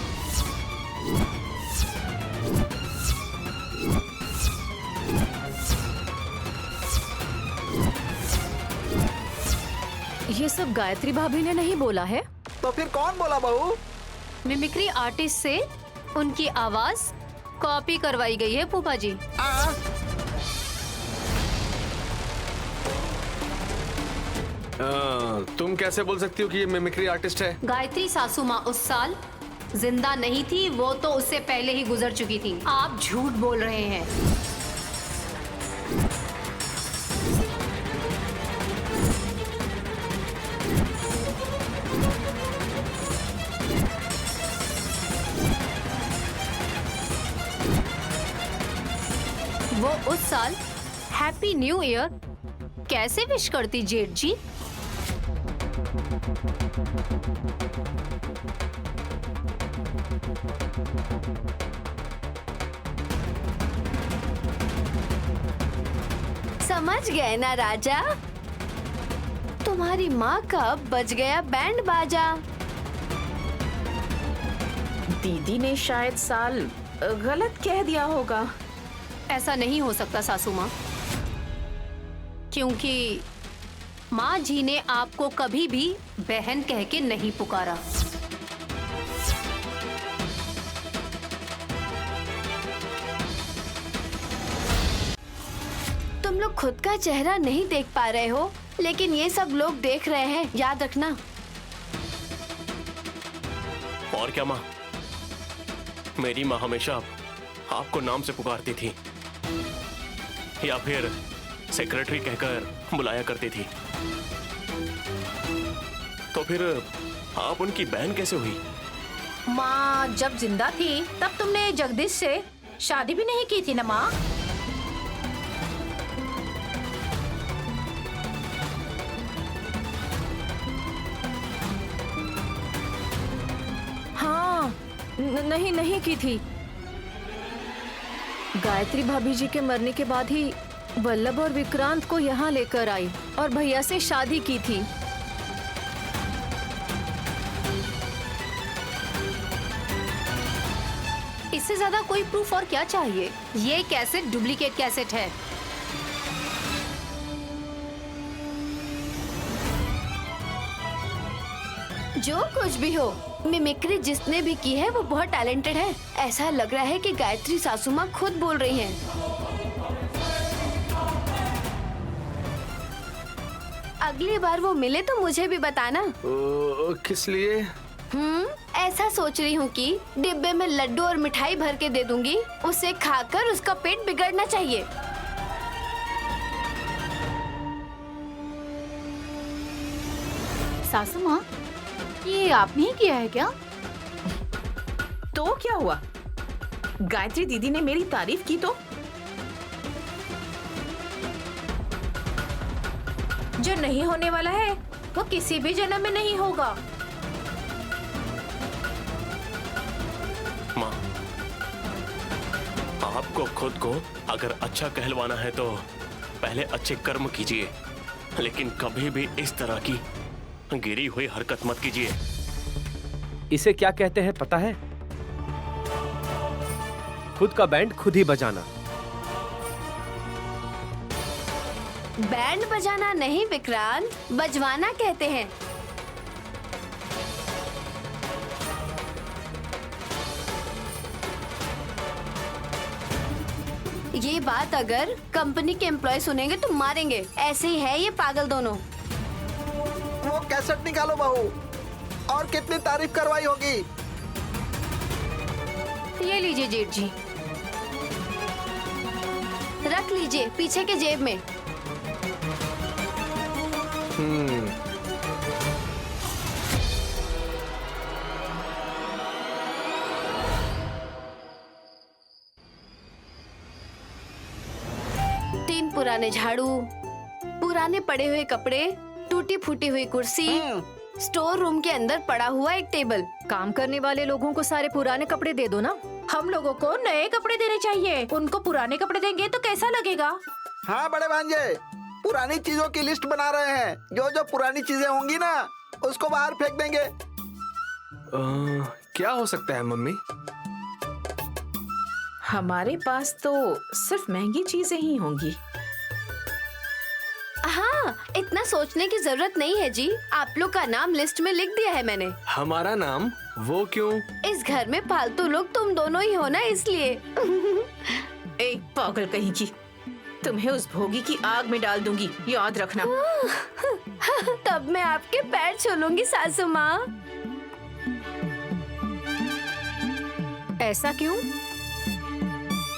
ये सब गायत्री भाभी ने नहीं बोला है। तो फिर कौन बोला बहू? मिमिक्री आर्टिस्ट से उनकी आवाज कॉपी करवाई गई है फूफा जी। तुम कैसे बोल सकती हो कि ये मिमिक्री आर्टिस्ट है? गायत्री सासू माँ उस साल जिंदा नहीं थी, वो तो उससे पहले ही गुजर चुकी थी। आप झूठ बोल रहे हैं। वो उस साल हैप्पी न्यू ईयर कैसे विश करती जेठ जी? समझ गए ना राजा, तुम्हारी माँ का बज गया बैंड बाजा। दीदी ने शायद साल गलत कह दिया होगा। ऐसा नहीं हो सकता सासू माँ, क्योंकि माँ जी ने आपको कभी भी बहन कह के नहीं पुकारा। तुम लोग खुद का चेहरा नहीं देख पा रहे हो, लेकिन ये सब लोग देख रहे हैं, याद रखना। और क्या माँ, मेरी माँ हमेशा आपको नाम से पुकारती थी या फिर सेक्रेटरी कहकर बुलाया करती थी। तो फिर आप उनकी बहन कैसे हुई? माँ जब जिंदा थी तब तुमने जगदीश से शादी भी नहीं की थी ना माँ? हाँ, नहीं की थी। गायत्री भाभी जी के मरने के बाद ही वल्लभ और विक्रांत को यहाँ लेकर आई और भैया से शादी की थी। इससे ज्यादा कोई प्रूफ और क्या चाहिए? ये कैसेट डुप्लीकेट कैसेट है। जो कुछ भी हो, मिमिक्री जिसने भी की है वो बहुत टैलेंटेड है। ऐसा लग रहा है कि गायत्री सासू माँ खुद बोल रही हैं। अगली बार वो मिले तो मुझे भी बताना। किस लिए? ऐसा सोच रही हूँ कि डिब्बे में लड्डू और मिठाई भर के दे दूंगी, उसे खाकर उसका पेट बिगड़ना चाहिए। सासू माँ, ये आपने ही किया है क्या? तो क्या हुआ? गायत्री दीदी ने मेरी तारीफ की तो। जो नहीं होने वाला है वो किसी भी जन्म में नहीं होगा। माँ, आपको खुद को अगर अच्छा कहलवाना है तो पहले अच्छे कर्म कीजिए, लेकिन कभी भी इस तरह की गिरी हुई हरकत मत कीजिए। इसे क्या कहते हैं पता है? खुद का बैंड खुद ही बजाना। बैंड बजाना नहीं विक्रांत, बजवाना कहते हैं। ये बात अगर कंपनी के एम्प्लॉय सुनेंगे तो मारेंगे। ऐसे ही है ये पागल दोनों। वो कैसेट निकालो बहू, और कितनी तारीफ करवाई होगी। ये लीजिए जेठ जी। रख लीजिए पीछे के जेब में। तीन पुराने झाड़ू, पुराने पड़े हुए कपड़े, टूटी फूटी हुई कुर्सी, स्टोर रूम के अंदर पड़ा हुआ एक टेबल। काम करने वाले लोगों को सारे पुराने कपड़े दे दो ना। हम लोगों को नए कपड़े देने चाहिए, उनको पुराने कपड़े देंगे तो कैसा लगेगा? हाँ बड़े भांजे, पुरानी चीजों की लिस्ट बना रहे हैं। जो जो पुरानी चीजें होंगी ना, उसको बाहर फेंक देंगे। क्या हो सकता है मम्मी? हमारे पास तो सिर्फ महंगी चीजें ही होंगी। हाँ, इतना सोचने की जरूरत नहीं है जी। आप लोग का नाम लिस्ट में लिख दिया है मैंने। हमारा नाम? वो क्यों? इस घर में पालतू लोग तुम दोनों ही हो ना, इसलिए। एक पागल कहीं की, तुम्हें उस भोगी की आग में डाल दूंगी, याद रखना। तब मैं आपके पैर छू लूंगी सासू माँ। ऐसा क्यों?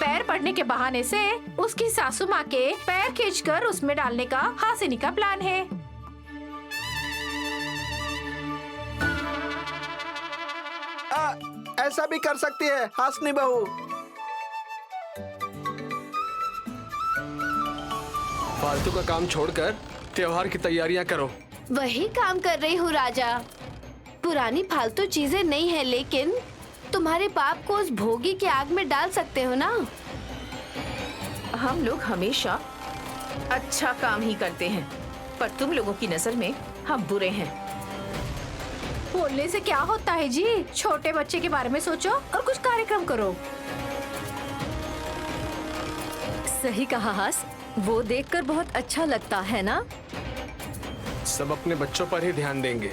पैर पड़ने के बहाने से उसकी सासू माँ के पैर खींचकर उसमें डालने का हासिनी का प्लान है। ऐसा भी कर सकती है हासनी बहू। फालतू का काम छोड़कर त्योहार की तैयारियां करो। वही काम कर रही हूँ राजा। पुरानी फालतू चीजें नहीं है, लेकिन तुम्हारे पाप को उस भोगी की आग में डाल सकते हो ना। हम लोग हमेशा अच्छा काम ही करते हैं, पर तुम लोगों की नजर में हम बुरे हैं। बोलने से क्या होता है जी? छोटे बच्चे के बारे में सोचो और कुछ कार्यक्रम करो। सही कहा हास, वो देखकर बहुत अच्छा लगता है ना। सब अपने बच्चों पर ही ध्यान देंगे।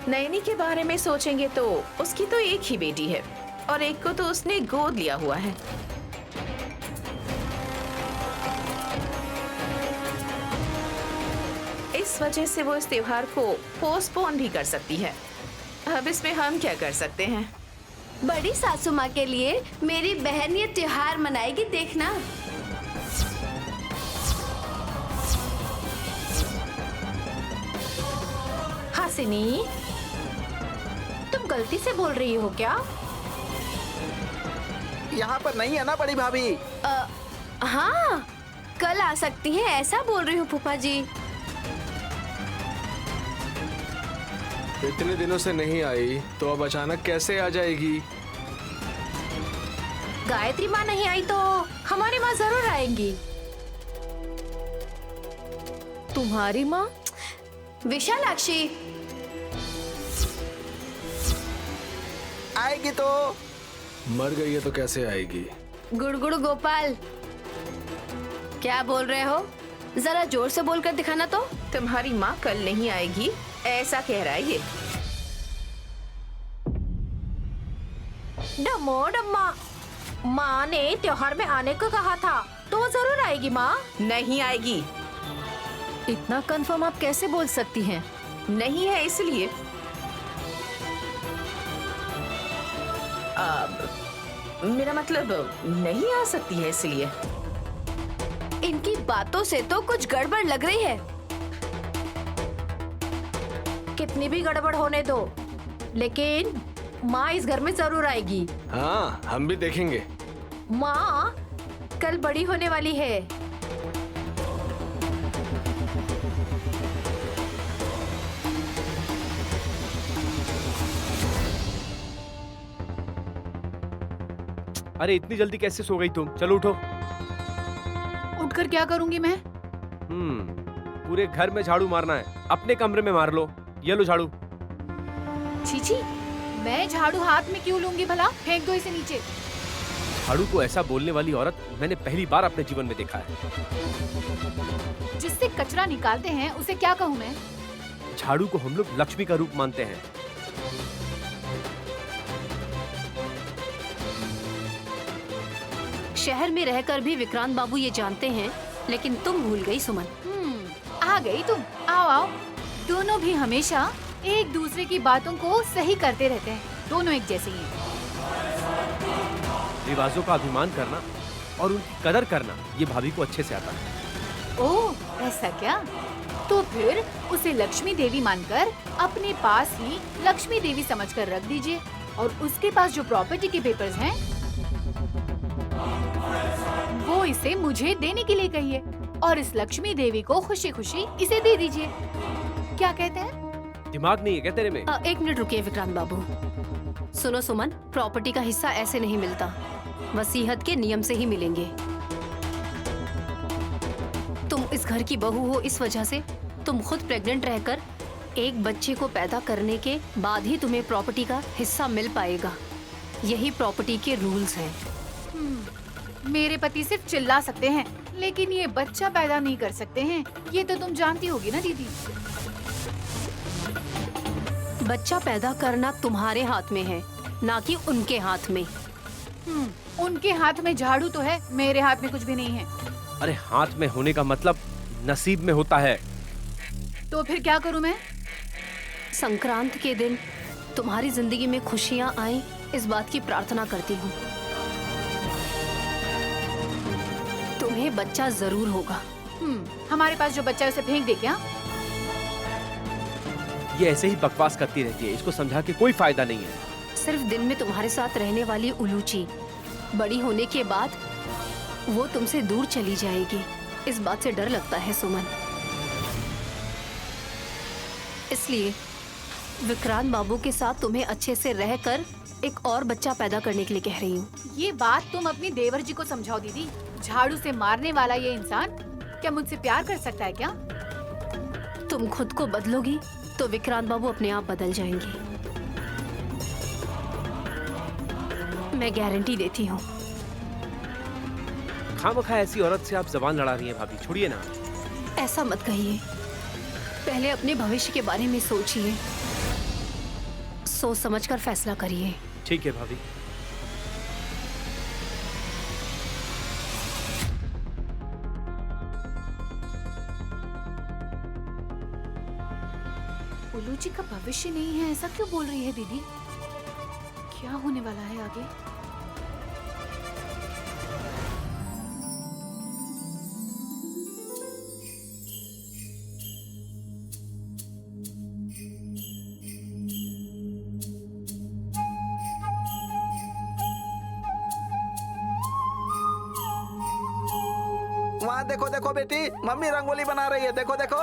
नैनी के बारे में सोचेंगे तो उसकी तो एक ही बेटी है और एक को तो उसने गोद लिया हुआ है। इस वजह से वो इस त्योहार को पोस्टपोन भी कर सकती है। अब इसमें हम क्या कर सकते हैं? बड़ी सासू माँ के लिए मेरी बहन ये त्योहार मनाएगी, देखना। हासिनी, तुम गलती से बोल रही हो क्या? यहाँ पर नहीं है ना बड़ी भाभी? हाँ, कल आ सकती हैं, ऐसा बोल रही हूँ फूफा जी। इतने दिनों से नहीं आई तो अब अचानक कैसे आ जाएगी? गायत्री माँ नहीं आई तो हमारी माँ जरूर आएंगी। तुम्हारी माँ? विशालाक्षी आएगी तो मर गई है तो कैसे आएगी? गुड़गुड़ गोपाल, क्या बोल रहे हो? जरा जोर से बोलकर दिखाना तो। तुम्हारी माँ कल नहीं आएगी ऐसा कह रहा है ये। डम्मो डम्मा, माँ ने त्योहार में आने को कहा था, तो वो जरूर आएगी माँ। नहीं आएगी। इतना कंफर्म आप कैसे बोल सकती हैं? नहीं है इसलिए। मेरा मतलब नहीं आ सकती है इसलिए। इनकी बातों से तो कुछ गड़बड़ लग रही है। कितनी भी गड़बड़ होने दो, लेकिन माँ इस घर में जरूर आएगी। हाँ, हम भी देखेंगे। माँ कल बड़ी होने वाली है। अरे इतनी जल्दी कैसे सो गई तुम? चलो उठो। उठकर क्या करूंगी मैं? पूरे घर में झाड़ू मारना है, अपने कमरे में मार लो। ये लो झाड़ू। छीछी, मैं झाड़ू हाथ में क्यों लूंगी भला? फेंक दो इसे नीचे। झाड़ू को ऐसा बोलने वाली औरत मैंने पहली बार अपने जीवन में देखा है। जिससे कचरा निकालते हैं उसे क्या कहूँ मैं? झाड़ू को हम लोग लक्ष्मी का रूप मानते हैं। शहर में रहकर भी विक्रांत बाबू ये जानते हैं, लेकिन तुम भूल गई सुमन। आ गई तुम। आओ आओ। दोनों भी हमेशा एक दूसरे की बातों को सही करते रहते हैं। दोनों एक जैसे ही हैं। रिवाजों का अभिमान करना और उनकी कदर करना ये भाभी को अच्छे से आता है। ओह, ऐसा क्या? तो फिर उसे लक्ष्मी देवी मानकर अपने पास ही लक्ष्मी देवी समझकर रख दीजिए, और उसके पास जो प्रॉपर्टी के पेपर्स हैं वो इसे मुझे देने के लिए कहिए, और इस लक्ष्मी देवी को खुशी खुशी इसे दे दीजिए। क्या कहते हैं? दिमाग नहीं है क्या तेरे में? एक मिनट रुकिए विक्रांत बाबू। सुनो सुमन, प्रॉपर्टी का हिस्सा ऐसे नहीं मिलता, वसीयत के नियम से ही मिलेंगे। तुम इस घर की बहू हो, इस वजह से तुम खुद प्रेग्नेंट रहकर एक बच्चे को पैदा करने के बाद ही तुम्हें प्रॉपर्टी का हिस्सा मिल पाएगा। यही प्रॉपर्टी के रूल्स हैं। मेरे पति सिर्फ चिल्ला सकते हैं, लेकिन ये बच्चा पैदा नहीं कर सकते हैं। ये तो तुम जानती होगी ना दीदी। बच्चा पैदा करना तुम्हारे हाथ में है, ना कि उनके हाथ में। उनके हाथ में झाड़ू तो है, मेरे हाथ में कुछ भी नहीं है। अरे हाथ में होने का मतलब नसीब में होता है। तो फिर क्या करूं मैं? संक्रांत के दिन तुम्हारी जिंदगी में खुशियां आए, इस बात की प्रार्थना करती हूँ। तुम्हें बच्चा जरूर होगा। हमारे पास जो बच्चा है उसे फेंक दे क्या? ये ऐसे ही बकवास करती रहती है, इसको समझा के कोई फायदा नहीं है। सिर्फ दिन में तुम्हारे साथ रहने वाली उलूची बड़ी होने के बाद वो तुमसे दूर चली जाएगी, इस बात से डर लगता है सुमन। इसलिए विक्रांत बाबू के साथ तुम्हें अच्छे से रहकर एक और बच्चा पैदा करने के लिए कह रही हूँ। ये बात तुम अपनी देवर जी को समझाओ दीदी। झाड़ू से मारने वाला ये इंसान क्या मुझसे प्यार कर सकता है क्या? तुम खुद को बदलोगी तो विक्रांत बाबू अपने आप बदल जाएंगे, मैं गारंटी देती हूँ। खामखा ऐसी औरत से आप जबान लड़ा रही हैं भाभी, छोड़िए ना। ऐसा मत कहिए, पहले अपने भविष्य के बारे में सोचिए, सोच समझकर फैसला करिए। ठीक है भाभी। उल्लू जी का भविष्य नहीं है, ऐसा क्यों बोल रही है दीदी? क्या होने वाला है आगे? वहाँ देखो देखो बेटी, मम्मी रंगोली बना रही है। देखो देखो।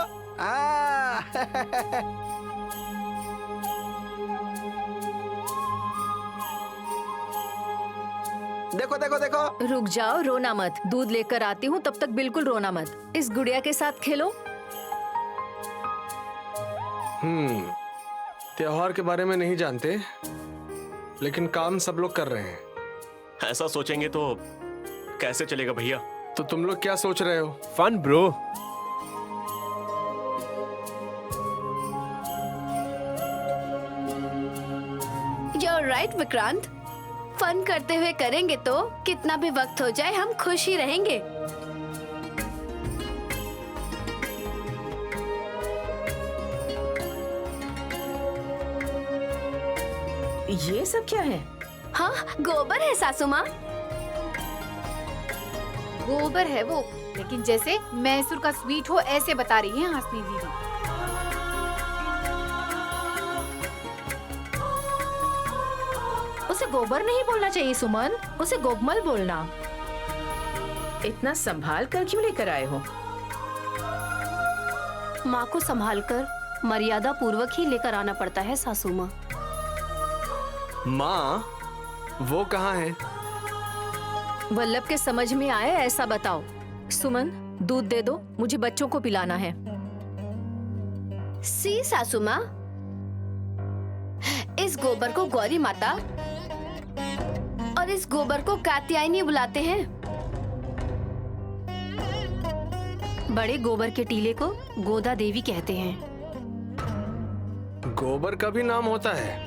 देखो देखो देखो। रुक जाओ, रोना मत। दूध लेकर आती हूँ, तब तक बिल्कुल रोना मत। इस गुड़िया के साथ खेलो। त्योहार के बारे में नहीं जानते, लेकिन काम सब लोग कर रहे हैं। ऐसा सोचेंगे तो कैसे चलेगा भैया? तो तुम लोग क्या सोच रहे हो? Fun bro. You're right, Vikrant. Fun करते हुए करेंगे तो कितना भी वक्त हो जाए हम खुश ही रहेंगे। ये सब क्या है? हाँ, गोबर है सासू माँ। गोबर है वो, लेकिन जैसे मैसूर का स्वीट हो ऐसे बता रही है हासनी दीदी। उसे गोबर नहीं बोलना चाहिए सुमन, उसे गोगमल बोलना। इतना संभाल कर क्यों लेकर आए हो? माँ को संभालकर मर्यादा पूर्वक ही लेकर आना पड़ता है सासू माँ। माँ, वो कहाँ है? वल्लभ के समझ में आए ऐसा बताओ। सुमन, दूध दे दो, मुझे बच्चों को पिलाना है। सी सासू माँ, इस गोबर को गौरी माता और इस गोबर को कात्यायनी बुलाते हैं। बड़े गोबर के टीले को गोदा देवी कहते हैं। गोबर का भी नाम होता है?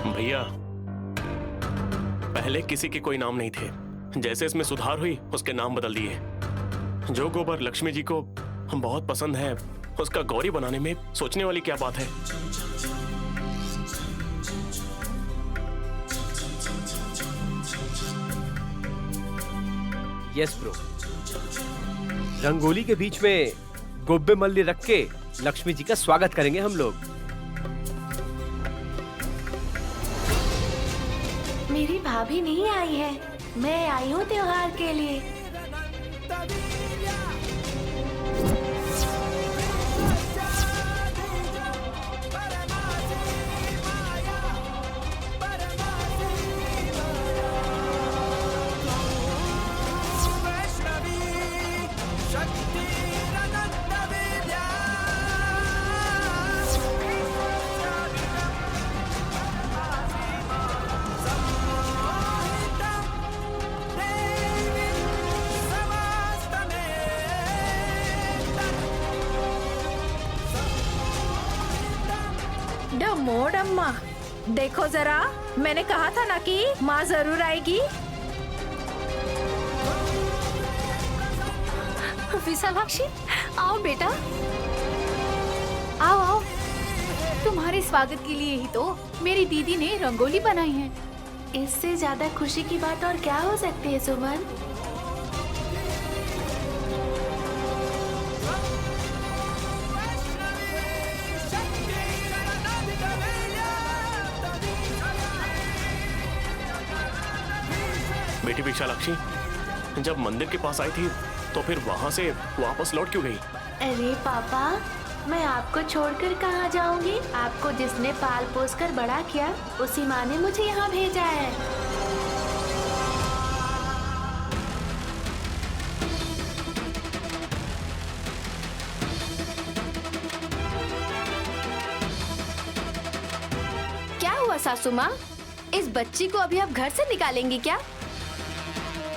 भैया, पहले किसी के कोई नाम नहीं थे, जैसे इसमें सुधार हुई उसके नाम बदल दिए। जो गोबर लक्ष्मी जी को बहुत पसंद है उसका गौरी बनाने में सोचने वाली क्या बात है? Yes bro. रंगोली के बीच में गोब्बे मल्ली रख के लक्ष्मी जी का स्वागत करेंगे हम लोग। मेरी भाभी नहीं आई है, मैं आई हूँ त्योहार के लिए। डम्मो डम्मा, देखो जरा, मैंने कहा था ना कि माँ जरूर आएगी। विशालाक्षी, आओ बेटा। आओ आओ, तुम्हारे स्वागत के लिए ही तो मेरी दीदी ने रंगोली बनाई है। इससे ज्यादा खुशी की बात और क्या हो सकती है सुमन? बेटी विशालाक्षी, जब मंदिर के पास आई थी तो फिर वहां से वापस लौट क्यों गई? अरे पापा, मैं आपको छोड़कर कहाँ जाऊंगी? आपको जिसने पाल पोस कर बड़ा किया, उसी माँ ने मुझे यहाँ भेजा है। क्या हुआ सासू माँ? इस बच्ची को अभी आप घर से निकालेंगी क्या?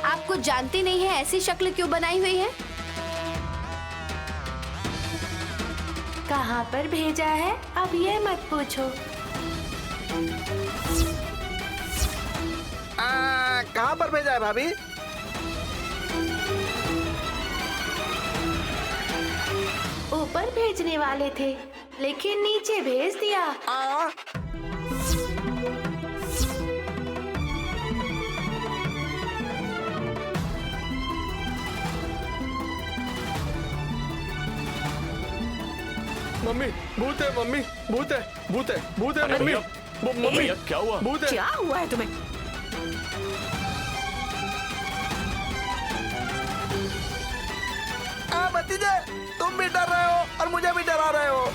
आपको जानती नहीं है ऐसी शक्ल क्यों बनाई हुई है? कहाँ पर भेजा है अब ये मत पूछो। कहाँ पर भेजा है भाभी? ऊपर भेजने वाले थे, लेकिन नीचे भेज दिया। मम्मी, भूत है मम्मी, भूत है, भूत है, भूत है मम्मी। भैया, क्या हुआ? भूत है। क्या हुआ है तुम्हें? भतीजे, तुम भी डर रहे हो और मुझे भी डरा रहे हो।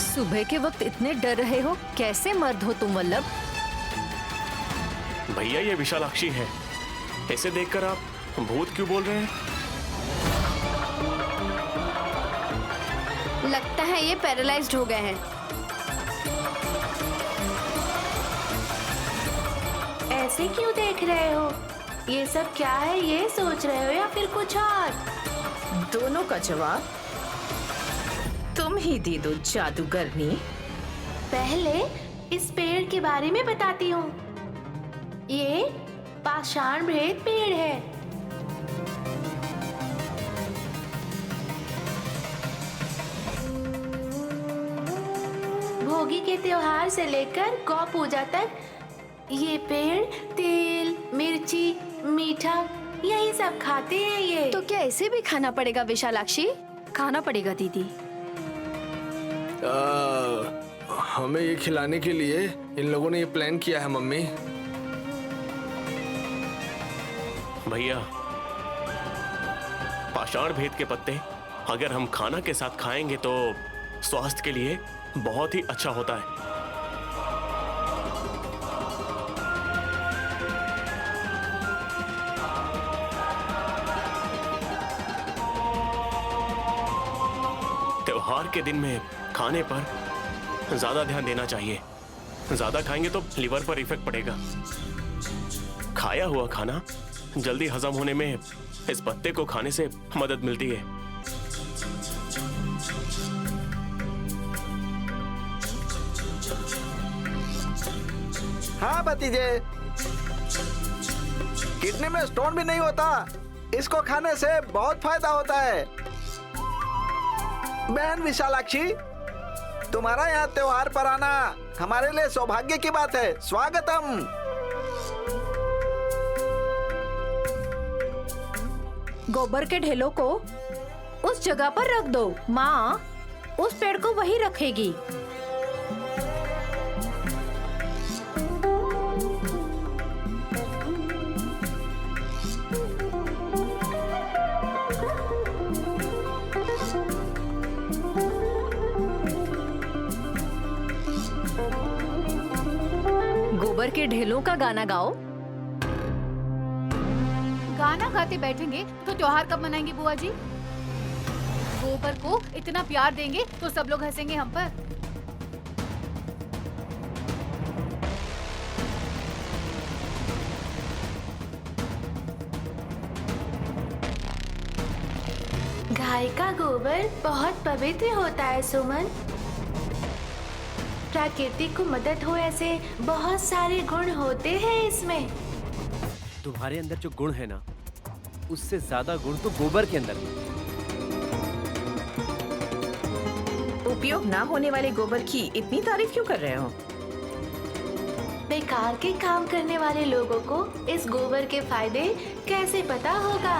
सुबह के वक्त इतने डर रहे हो, कैसे मर्द हो तुम वल्लभ? भैया, ये विशालाक्षी है, इसे देखकर आप भूत क्यों बोल रहे हैं? लगता है ये पैरालाइज्ड हो गए हैं। ऐसे क्यों देख रहे हो? ये सब क्या है, ये सोच रहे हो या फिर कुछ और? दोनों का जवाब तुम ही दे दो जादूगरनी। पहले इस पेड़ के बारे में बताती हूँ। ये पाषाण भेद पेड़ है। भोगी के त्योहार से लेकर गौ पूजा तक ये पेड़ तेल, मिर्ची, मीठा यही सब खाते हैं। ये तो क्या ऐसे भी खाना पड़ेगा विशालाक्षी? खाना पड़ेगा दीदी। हमें ये खिलाने के लिए इन लोगों ने ये प्लान किया है मम्मी। भैया, पाषाण भेद के पत्ते अगर हम खाना के साथ खाएंगे तो स्वास्थ्य के लिए बहुत ही अच्छा होता है। त्योहार के दिन में खाने पर ज्यादा ध्यान देना चाहिए। ज्यादा खाएंगे तो लिवर पर इफेक्ट पड़ेगा। खाया हुआ खाना जल्दी हजम होने में इस पत्ते को खाने से मदद मिलती है। हाँ भतीजे, किडनी में स्टोन भी नहीं होता। इसको खाने से बहुत फायदा होता है। बहन विशालाक्षी, तुम्हारा यहाँ त्योहार पर आना हमारे लिए सौभाग्य की बात है। स्वागतम। गोबर के ढेलों को उस जगह पर रख दो। माँ उस पेड़ को वही रखेगी। गोबर के ढेलों का गाना गाओ। गाना गाते बैठेंगे तो त्योहार कब मनाएंगे बुआ जी? गोबर को इतना प्यार देंगे तो सब लोग हंसेंगे हम पर। गाय का गोबर बहुत पवित्र होता है सुमन। प्रकृति को मदद हो ऐसे बहुत सारे गुण होते हैं इसमें। तुम्हारे अंदर जो गुण है ना, उससे ज्यादा गुण तो गोबर के अंदर है। उपयोग ना होने वाले गोबर की इतनी तारीफ क्यों कर रहे हो? बेकार के काम करने वाले लोगों को इस गोबर के फायदे कैसे पता होगा?